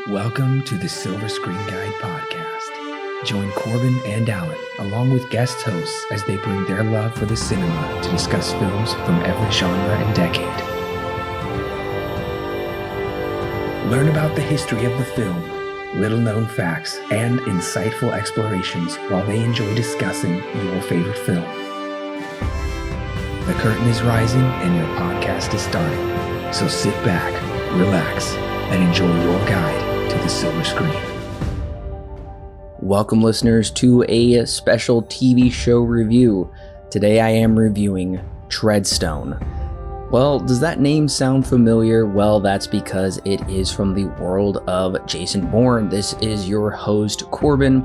Welcome to the Silver Screen Guide podcast. Join Corbin and Alan, along with guest hosts, as they bring their love for the cinema to discuss films from every genre and decade. Learn about the history of the film, little-known facts, and insightful explorations while they enjoy discussing your favorite film. The curtain is rising and your podcast is starting, so sit back, relax, and enjoy your guide to the silver screen. Welcome, listeners, to a special TV show review. Today I am reviewing Treadstone. Well, does that name sound familiar? Well, that's because it is from the world of Jason Bourne. This is your host, Corbin.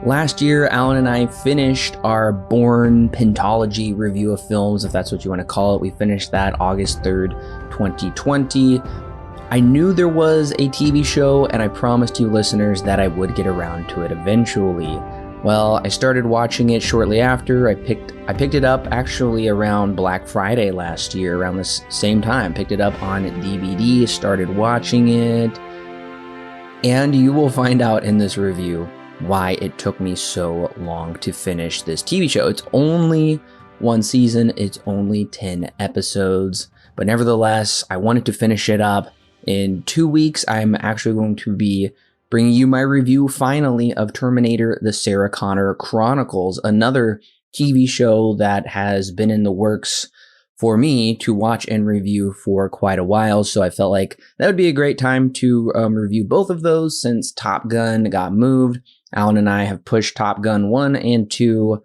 Last year, Alan and I finished our Bourne Pentology review of films, if that's what you want to call it. We finished that August 3rd, 2020. I knew there was a TV show, and I promised you listeners that I would get around to it eventually. Well, I started watching it shortly after. I picked it up actually around Black Friday last year, around this same time. Picked it up on DVD, started watching it, and you will find out in this review why it took me so long to finish this TV show. It's only one season, it's only 10 episodes, but nevertheless, I wanted to finish it up. In 2 weeks, I'm actually going to be bringing you my review, finally, of Terminator: The Sarah Connor Chronicles, another TV show that has been in the works for me to watch and review for quite a while. So I felt like that would be a great time to review both of those since Top Gun got moved. Alan and I have pushed Top Gun 1 and 2,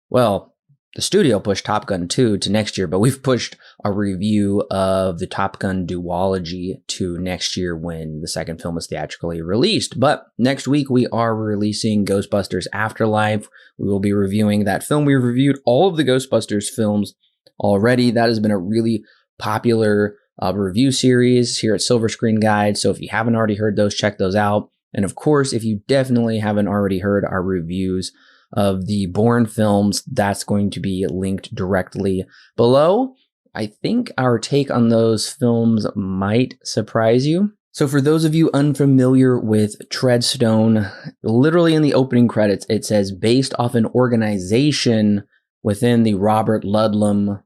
well, the studio pushed Top Gun 2 to next year, but we've pushed a review of the Top Gun duology to next year when the second film is theatrically released. But next week, we are releasing Ghostbusters Afterlife. We will be reviewing that film. We've reviewed all of the Ghostbusters films already. That has been a really popular review series here at Silver Screen Guide. So if you haven't already heard those, check those out. And of course, if you definitely haven't already heard our reviews of the Bourne films, that's going to be linked directly below. I think our take on those films might surprise you. So for those of you unfamiliar with Treadstone, literally in the opening credits, it says based off an organization within the Robert Ludlum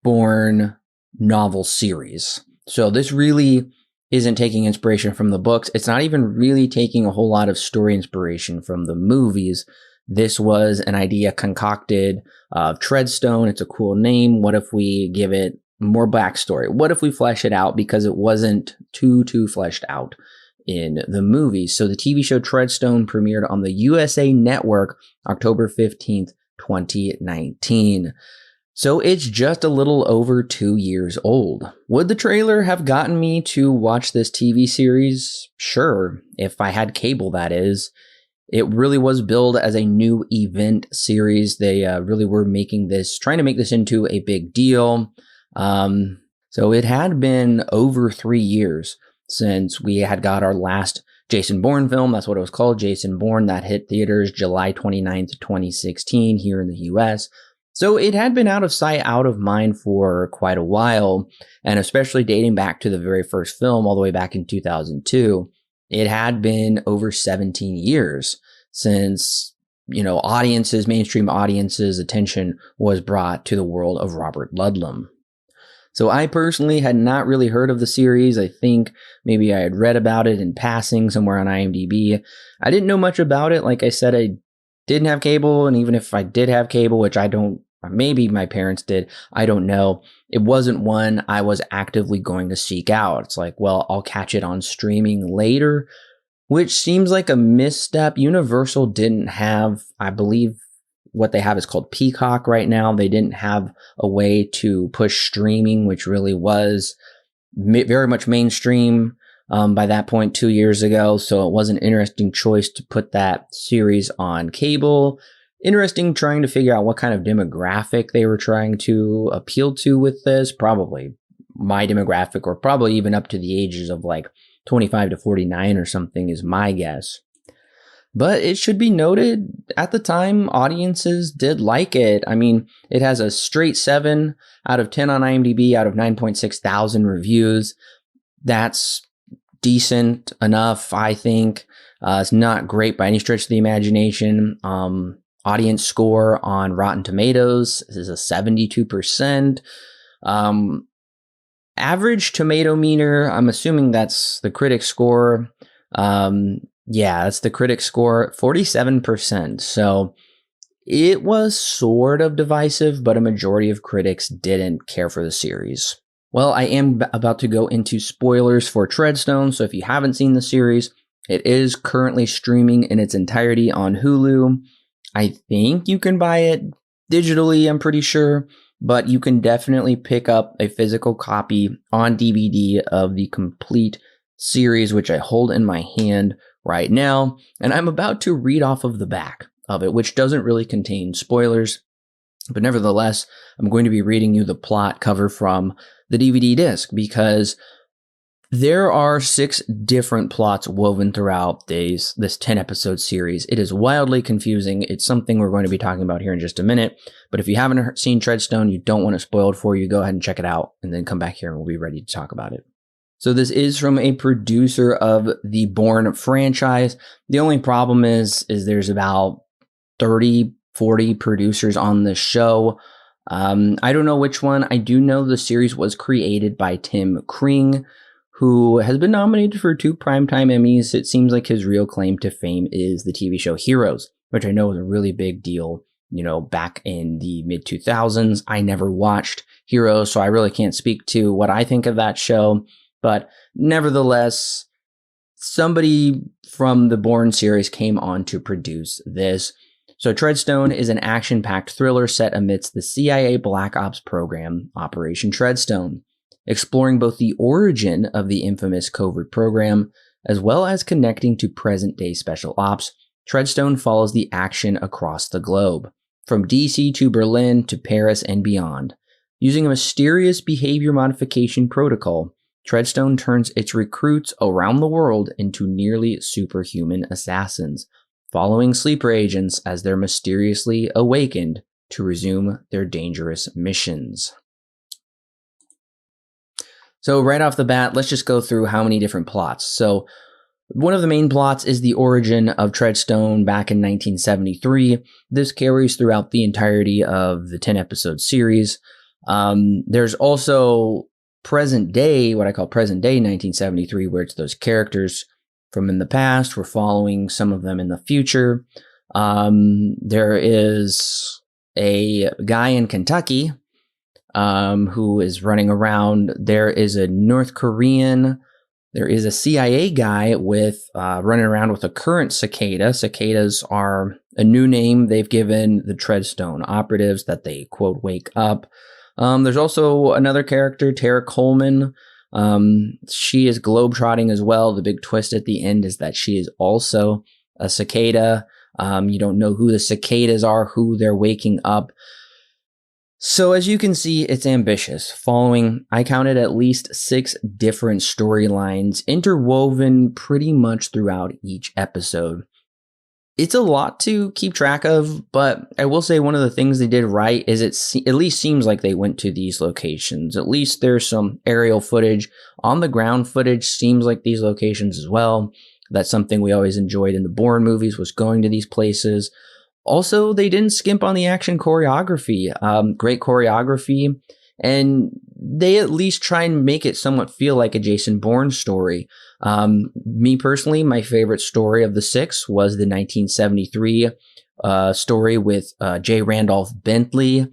Bourne novel series. So this really isn't taking inspiration from the books. It's not even really taking a whole lot of story inspiration from the movies. This was an idea concocted of Treadstone. It's a cool name. What if we give it more backstory? What if we flesh it out? Because it wasn't too fleshed out in the movie. So the TV show Treadstone premiered on the USA Network October 15th, 2019. So it's just a little over 2 years old. Would the trailer have gotten me to watch this TV series? Sure, if I had cable, that is. It really was billed as a new event series. They really were trying to make this into a big deal. So it had been over 3 years since we had got our last Jason Bourne film. That's what it was called, Jason Bourne. That hit theaters July 29th, 2016 here in the US. So it had been out of sight, out of mind for quite a while, and especially dating back to the very first film all the way back in 2002. It had been over 17 years since, mainstream audiences' attention was brought to the world of Robert Ludlum. So I personally had not really heard of the series. I think maybe I had read about it in passing somewhere on IMDb. I didn't know much about it. Like I said, I didn't have cable, and even if I did have cable, which I don't, maybe my parents did, I don't know, it wasn't one I was actively going to seek out. It's like, well, I'll catch it on streaming later, which seems like a misstep. Universal didn't have, I believe what they have is called Peacock right now. They didn't have a way to push streaming, which really was very much mainstream by that point 2 years ago. So it was an interesting choice to put that series on cable. Interesting trying to figure out what kind of demographic they were trying to appeal to with this. Probably my demographic, or probably even up to the ages of like 25 to 49 or something is my guess. But it should be noted, at the time, audiences did like it. I mean, it has a straight 7 out of 10 on IMDb out of 9.6 thousand reviews. That's decent enough, I think. It's not great by any stretch of the imagination. Audience score on Rotten Tomatoes is a 72%. Average tomato meter, I'm assuming that's the critic score. Yeah, that's the critic score, 47%. So it was sort of divisive, but a majority of critics didn't care for the series. Well, I am about to go into spoilers for Treadstone, so if you haven't seen the series, it is currently streaming in its entirety on Hulu. I think you can buy it digitally, I'm pretty sure, but you can definitely pick up a physical copy on DVD of the complete series, which I hold in my hand right now, and I'm about to read off of the back of it, which doesn't really contain spoilers, but nevertheless, I'm going to be reading you the plot cover from the DVD disc, because there are 6 different plots woven throughout this 10-episode series. It is wildly confusing. It's something we're going to be talking about here in just a minute, but if you haven't seen Treadstone, you don't want it spoiled for you, go ahead and check it out, and then come back here and we'll be ready to talk about it. So this is from a producer of the Bourne franchise. The only problem is there's about 30, 40 producers on the show. I don't know which one. I do know the series was created by Tim Kring, who has been nominated for 2 Primetime Emmys. It seems like his real claim to fame is the TV show Heroes, which I know was a really big deal, back in the mid-2000s. I never watched Heroes, so I really can't speak to what I think of that show. But nevertheless, somebody from the Bourne series came on to produce this. So Treadstone is an action-packed thriller set amidst the CIA Black Ops program, Operation Treadstone, exploring both the origin of the infamous covert program, as well as connecting to present-day special ops. Treadstone follows the action across the globe, from DC to Berlin to Paris and beyond. Using a mysterious behavior modification protocol, Treadstone turns its recruits around the world into nearly superhuman assassins, following sleeper agents as they're mysteriously awakened to resume their dangerous missions. So right off the bat, let's just go through how many different plots. So one of the main plots is the origin of Treadstone back in 1973. This carries throughout the entirety of the 10-episode series. There's also present day, what I call present day 1973, where it's those characters from in the past. We're following some of them in the future. There is a guy in Kentucky who is running around. There is a North Korean. There is a CIA guy with running around with a current cicada. Cicadas are a new name they've given the Treadstone operatives that they, quote, wake up. There's also another character, Tara Coleman. She is globetrotting as well. The big twist at the end is that she is also a cicada. You don't know who the cicadas are, who they're waking up. So as you can see, it's ambitious. I counted at least 6 different storylines interwoven pretty much throughout each episode. It's a lot to keep track of, but I will say one of the things they did right is at least seems like they went to these locations. At least there's some aerial footage. On the ground footage seems like these locations as well. That's something we always enjoyed in the Bourne movies, was going to these places. Also, they didn't skimp on the action choreography. Great choreography. And they at least try and make it somewhat feel like a Jason Bourne story. Me personally, my favorite story of the 6 was the 1973 story with J. Randolph Bentley.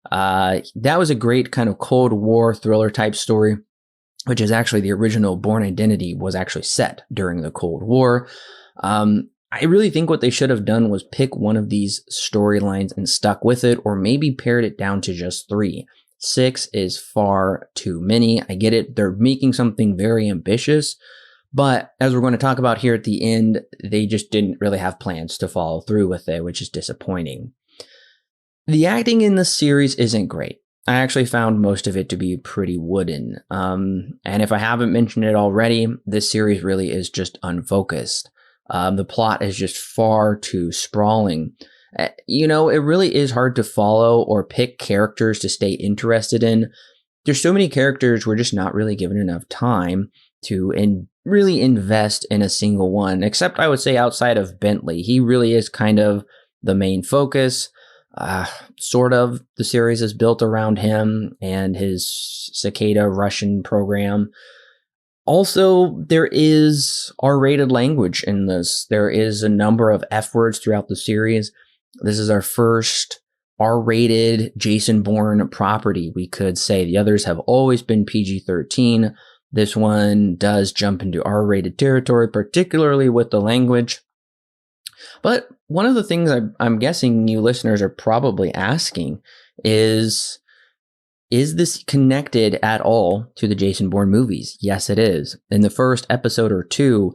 That was a great kind of Cold War thriller type story, which is actually the original Bourne Identity was actually set during the Cold War. I really think what they should have done was pick one of these storylines and stuck with it, or maybe pared it down to just 3. 6 is far too many. I get it. They're making something very ambitious, but as we're going to talk about here at the end, they just didn't really have plans to follow through with it, which is disappointing. The acting in this series isn't great. I actually found most of it to be pretty wooden. And if I haven't mentioned it already, this series really is just unfocused. The plot is just far too sprawling. It really is hard to follow or pick characters to stay interested in. There's so many characters we're just not really given enough time. to really invest in a single one, except I would say outside of Bentley. He really is kind of the main focus. Sort of the series is built around him and his Cicada Russian program. Also, there is R-rated language in this. There is a number of F words throughout the series. This is our first R-rated Jason Bourne property, we could say. The others have always been PG-13. This one does jump into R-rated territory, particularly with the language. But one of the things I'm guessing you listeners are probably asking is this connected at all to the Jason Bourne movies? Yes, it is. In the first episode or two,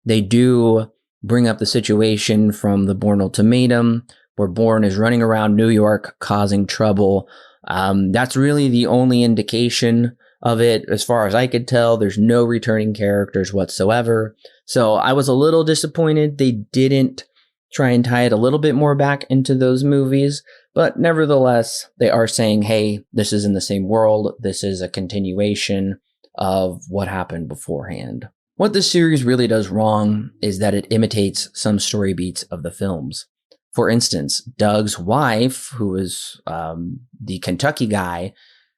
they do bring up the situation from the Bourne Ultimatum, where Bourne is running around New York causing trouble. That's really the only indication of it. As far as I could tell, there's no returning characters whatsoever. So I was a little disappointed they didn't try and tie it a little bit more back into those movies. But nevertheless, they are saying, hey, this is in the same world. This is a continuation of what happened beforehand. What this series really does wrong is that it imitates some story beats of the films. For instance, Doug's wife, who is the Kentucky guy,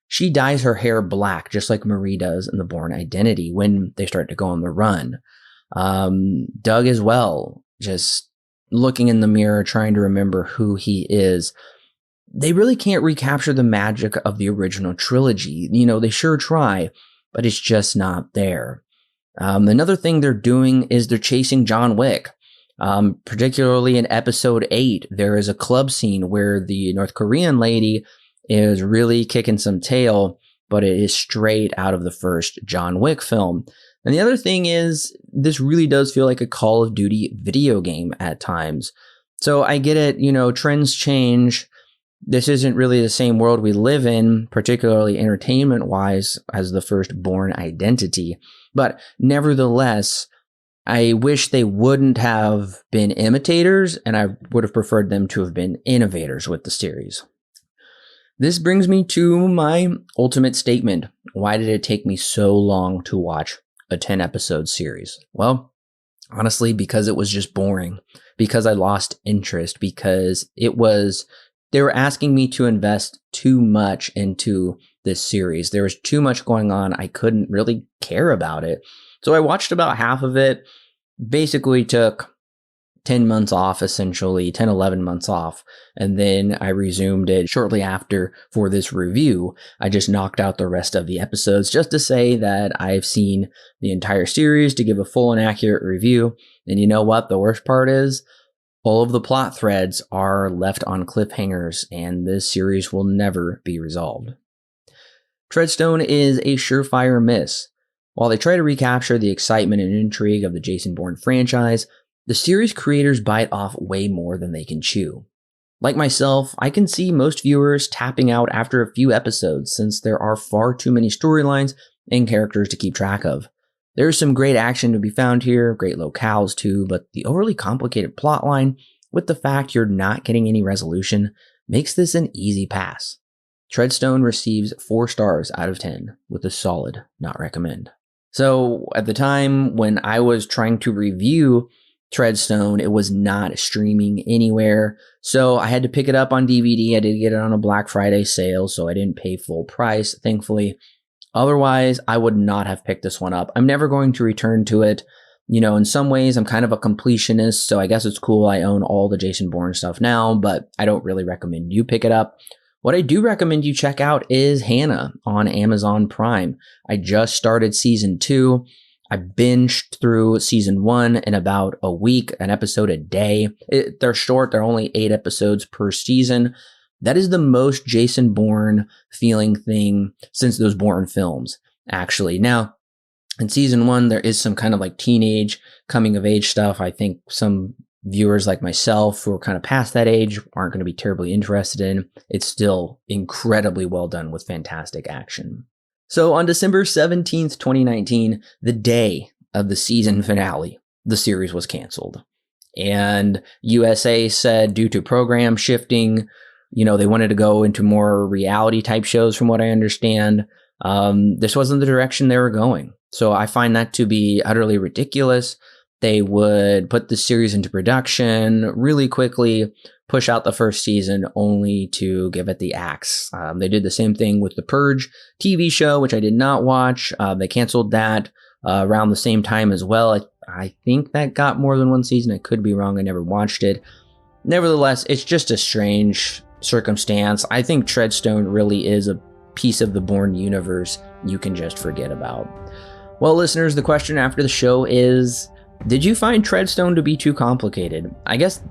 she dyes her hair black, just like Marie does in the Bourne Identity when they start to go on the run. Doug as well, just looking in the mirror, trying to remember who he is. They really can't recapture the magic of the original trilogy. You know, they sure try, but it's just not there. Another thing they're doing is they're chasing John Wick. Particularly in episode 8, there is a club scene where the North Korean lady is really kicking some tail, but it is straight out of the first John Wick film. And the other thing is, this really does feel like a Call of Duty video game at times. So I get it, you know, trends change. This isn't really the same world we live in, particularly entertainment-wise, as the first Bourne Identity. But nevertheless, I wish they wouldn't have been imitators, and I would have preferred them to have been innovators with the series. This brings me to my ultimate statement. Why did it take me so long to watch a 10-episode series? Well, honestly, because it was just boring, because I lost interest, because they were asking me to invest too much into this series. There was too much going on. I couldn't really care about it. So I watched about half of it, basically took 10 months off, essentially 10, 11 months off. And then I resumed it shortly after for this review. I just knocked out the rest of the episodes just to say that I've seen the entire series to give a full and accurate review. And you know what? The worst part is all of the plot threads are left on cliffhangers, and this series will never be resolved. Treadstone is a surefire miss. While they try to recapture the excitement and intrigue of the Jason Bourne franchise, the series creators bite off way more than they can chew. Like myself, I can see most viewers tapping out after a few episodes since there are far too many storylines and characters to keep track of. There's some great action to be found here, great locales too, but the overly complicated plotline, with the fact you're not getting any resolution, makes this an easy pass. Treadstone receives 4 stars out of 10, with a solid not recommend. So at the time when I was trying to review Treadstone, it was not streaming anywhere, so I had to pick it up on DVD. I did get it on a Black Friday sale, so I didn't pay full price, thankfully. Otherwise, I would not have picked this one up. I'm never going to return to it. You know, in some ways, I'm kind of a completionist, so I guess it's cool I own all the Jason Bourne stuff now, but I don't really recommend you pick it up. What I do recommend you check out is Hannah on Amazon Prime. I just started season 2. I binged through season 1 in about a week, an episode a day. They're short. They're only 8 episodes per season. That is the most Jason Bourne feeling thing since those Bourne films, actually. Now, in season 1, there is some kind of like teenage coming of age stuff. I think some viewers like myself who are kind of past that age aren't going to be terribly interested in. It's still incredibly well done with fantastic action. So on December 17th, 2019, the day of the season finale, the series was canceled. And USA said due to program shifting, you know, they wanted to go into more reality type shows from what I understand. This wasn't the direction they were going. So I find that to be utterly ridiculous. They would put the series into production really quickly, push out the first season only to give it the axe. They did the same thing with the Purge TV show, which I did not watch. They canceled that around the same time as well. I think that got more than one season. I could be wrong. I never watched it. Nevertheless, it's just a strange circumstance. I think Treadstone really is a piece of the Bourne universe you can just forget about. Well, listeners, the question after the show is, did you find Treadstone to be too complicated? I guess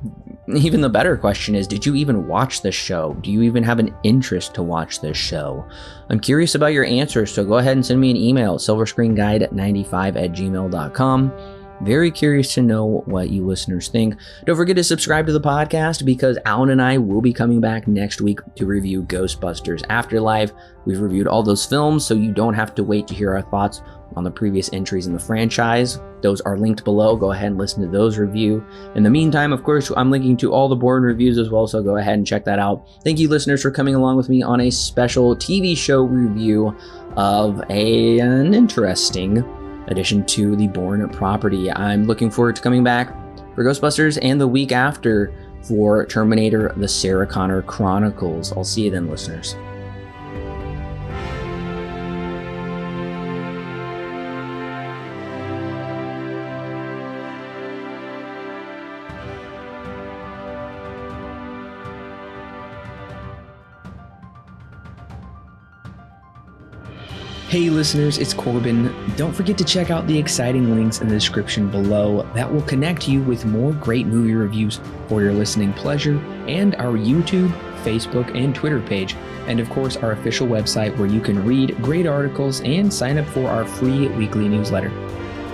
even the better question is, did you even watch this show? Do you even have an interest to watch this show? I'm curious about your answers, so go ahead and send me an email, silverscreenguide95@gmail.com. Very curious to know what you listeners think. Don't forget to subscribe to the podcast because Alan and I will be coming back next week to review Ghostbusters Afterlife. We've reviewed all those films, so you don't have to wait to hear our thoughts on the previous entries in the franchise. Those are linked below. Go ahead and listen to those review. In the meantime, of course, I'm linking to all the Bourne reviews as well, so go ahead and check that out. Thank you, listeners, for coming along with me on a special TV show review of an interesting addition to the Bourne property. I'm looking forward to coming back for Ghostbusters and the week after for Terminator: The Sarah Connor Chronicles. I'll see you then, listeners. Hey listeners, it's Corbin. Don't forget to check out the exciting links in the description below that will connect you with more great movie reviews for your listening pleasure, and our YouTube, Facebook, and Twitter page, and of course our official website where you can read great articles and sign up for our free weekly newsletter.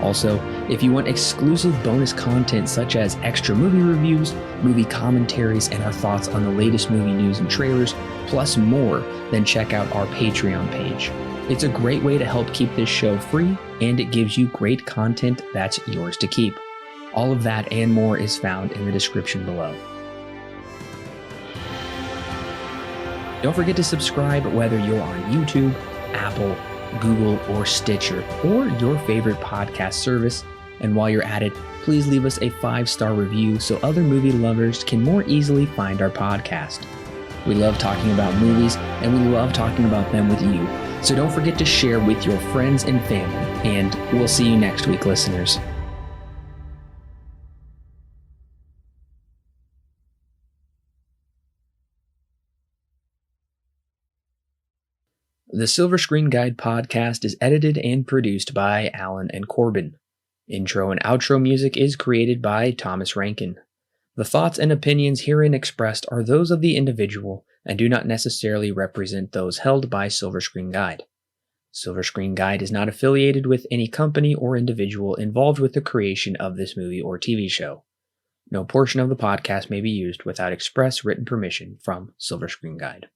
Also, if you want exclusive bonus content such as extra movie reviews, movie commentaries, and our thoughts on the latest movie news and trailers, plus more, then check out our Patreon page. It's a great way to help keep this show free, and it gives you great content that's yours to keep. All of that and more is found in the description below. Don't forget to subscribe whether you're on YouTube, Apple, Google, or Stitcher, or your favorite podcast service. And while you're at it, please leave us a 5-star review so other movie lovers can more easily find our podcast. We love talking about movies, and we love talking about them with you. So don't forget to share with your friends and family, and we'll see you next week, listeners. The Silver Screen Guide podcast is edited and produced by Alan and Corbin. Intro and outro music is created by Thomas Rankin. The thoughts and opinions herein expressed are those of the individual and do not necessarily represent those held by Silver Screen Guide. Silver Screen Guide is not affiliated with any company or individual involved with the creation of this movie or TV show. No portion of the podcast may be used without express written permission from Silver Screen Guide.